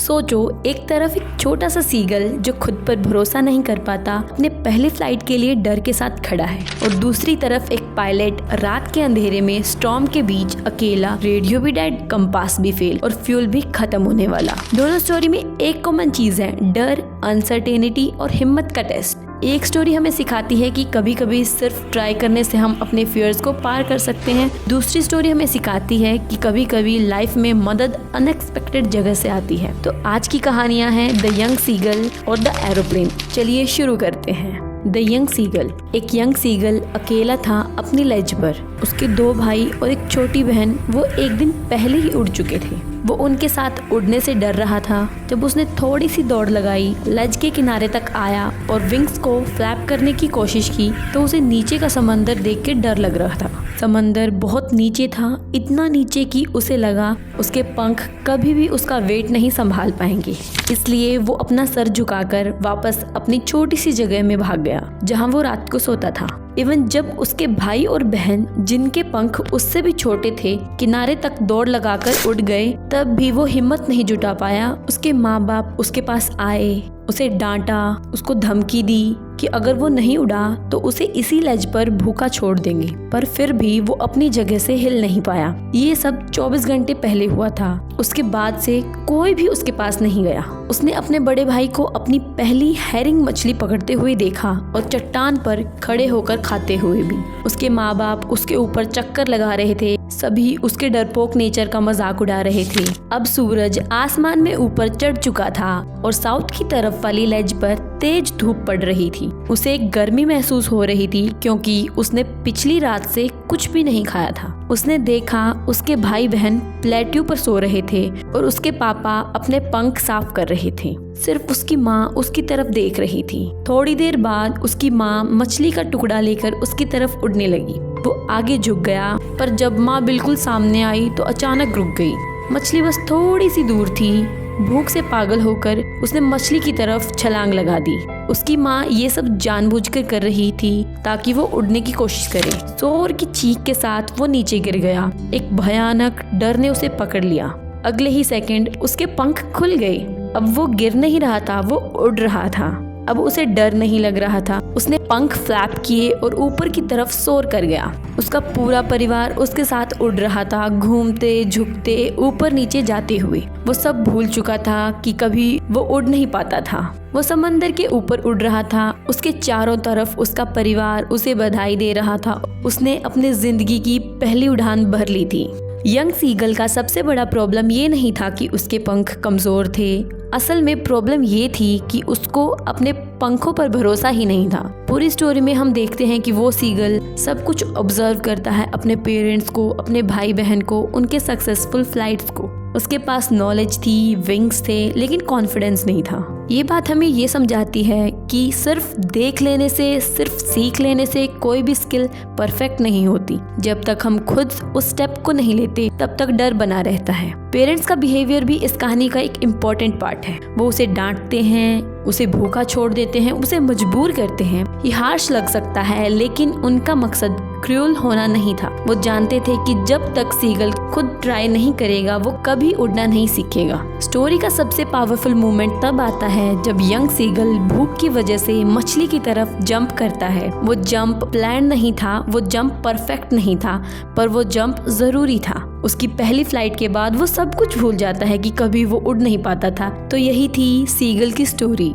सोचो, एक तरफ एक छोटा सा सीगल जो खुद पर भरोसा नहीं कर पाता अपने पहली फ्लाइट के लिए डर के साथ खड़ा है, और दूसरी तरफ एक पायलट रात के अंधेरे में स्टॉर्म के बीच अकेला, रेडियो भी डेड, कंपास भी फेल और फ्यूल भी खत्म होने वाला। दोनों स्टोरी में एक कॉमन चीज है, डर, अनसर्टेनिटी और हिम्मत का टेस्ट। एक स्टोरी हमें सिखाती है कि कभी कभी सिर्फ ट्राई करने से हम अपने फियर्स को पार कर सकते हैं। दूसरी स्टोरी हमें सिखाती है कि कभी कभी लाइफ में मदद अनएक्सपेक्टेड जगह से आती है। तो आज की कहानियां हैं द यंग सीगल और द एरोप्लेन। चलिए शुरू करते हैं। The young seagull. एक यंग सीगल अकेला था अपनी लेज पर। उसके 2 भाई और एक छोटी बहन वो एक दिन पहले ही उड़ चुके थे। वो उनके साथ उड़ने से डर रहा था। जब उसने थोड़ी सी दौड़ लगाई, लेज के किनारे तक आया और विंग्स को फ्लैप करने की कोशिश की तो उसे नीचे का समंदर देख के डर लग रहा था। समंदर बहुत नीचे था, इतना नीचे कि उसे लगा उसके पंख कभी भी उसका वेट नहीं संभाल पाएंगे। इसलिए वो अपना सर झुकाकर वापस अपनी छोटी सी जगह में भाग गया जहां वो रात को सोता था। इवन जब उसके भाई और बहन, जिनके पंख उससे भी छोटे थे, किनारे तक दौड़ लगाकर उड़ गए, तब भी वो हिम्मत नहीं जुटा पाया। उसके माँ बाप उसके पास आए, उसे डांटा, उसको धमकी दी कि अगर वो नहीं उड़ा तो उसे इसी लेज पर भूखा छोड़ देंगे, पर फिर भी वो अपनी जगह से हिल नहीं पाया। ये सब 24 घंटे पहले हुआ था। उसके बाद से कोई भी उसके पास नहीं गया। उसने अपने बड़े भाई को अपनी पहली हैरिंग मछली पकड़ते हुए देखा और चट्टान पर खड़े होकर खाते हुए भी। उसके माँ बाप उसके ऊपर चक्कर लगा रहे थे, सभी उसके डरपोक नेचर का मजाक उड़ा रहे थे। अब सूरज आसमान में ऊपर चढ़ चुका था और साउथ की तरफ वाली लेज पर तेज धूप पड़ रही थी। उसे एक गर्मी महसूस हो रही थी क्योंकि उसने पिछली रात से कुछ भी नहीं खाया था। उसने देखा उसके भाई बहन प्लेट्यू पर सो रहे थे और उसके पापा अपने पंख साफ कर रहे थे। सिर्फ उसकी माँ उसकी तरफ देख रही थी। थोड़ी देर बाद उसकी माँ मछली का टुकड़ा लेकर उसकी तरफ उड़ने लगी। वो आगे झुक गया, पर जब माँ बिल्कुल सामने आई तो अचानक रुक गई। मछली बस थोड़ी सी दूर थी। भूख से पागल होकर उसने मछली की तरफ छलांग लगा दी। उसकी माँ ये सब जानबूझकर कर रही थी ताकि वो उड़ने की कोशिश करे। जोर की चीख के साथ वो नीचे गिर गया। एक भयानक डर ने उसे पकड़ लिया। अगले ही सेकंड उसके पंख खुल गए। अब वो गिर नहीं रहा था, वो उड़ रहा था। अब उसे डर नहीं लग रहा था। उसने पंख फ्लैप किए और ऊपर की तरफ सोर कर गया। उसका पूरा परिवार उसके साथ उड़ रहा था, घूमते, झुकते, ऊपर नीचे जाते हुए। वो सब भूल चुका था कि कभी वो उड़ नहीं पाता था। वो समंदर के ऊपर उड़ रहा था। उसके चारों तरफ उसका परिवार उसे बधाई दे रहा था। उसने अपनी जिंदगी की पहली उड़ान भर ली थी। यंग सीगल का सबसे बड़ा प्रॉब्लम ये नहीं था कि उसके पंख कमजोर थे। असल में प्रॉब्लम ये थी कि उसको अपने पंखों पर भरोसा ही नहीं था। पूरी स्टोरी में हम देखते हैं कि वो सीगल सब कुछ ऑब्जर्व करता है, अपने पेरेंट्स को, अपने भाई बहन को, उनके सक्सेसफुल फ्लाइट्स को। उसके पास नॉलेज थी, विंग्स थे, लेकिन कॉन्फिडेंस नहीं था। ये बात हमें ये समझाती है कि सिर्फ देख लेने से, सिर्फ सीख लेने से कोई भी स्किल परफेक्ट नहीं होती। जब तक हम खुद उस स्टेप को नहीं लेते तब तक डर बना रहता है। पेरेंट्स का बिहेवियर भी इस कहानी का एक इम्पोर्टेंट पार्ट है। वो उसे डांटते हैं, उसे भूखा छोड़ देते हैं, उसे मजबूर करते हैं। ये हार्श लग सकता है, लेकिन उनका मकसद क्रूअल होना नहीं था। वो जानते थे कि जब तक सीगल खुद ट्राई नहीं करेगा वो कभी उड़ना नहीं सीखेगा। स्टोरी का सबसे पावरफुल मोमेंट तब आता है जब यंग सीगल भूख की वजह से मछली की तरफ जंप करता है। वो जंप प्लान नहीं था, वो जंप परफेक्ट नहीं था, पर वो जंप जरूरी था। उसकी पहली फ्लाइट के बाद वो सब कुछ भूल जाता है कि कभी वो उड़ नहीं पाता था। तो यही थी सीगल की स्टोरी।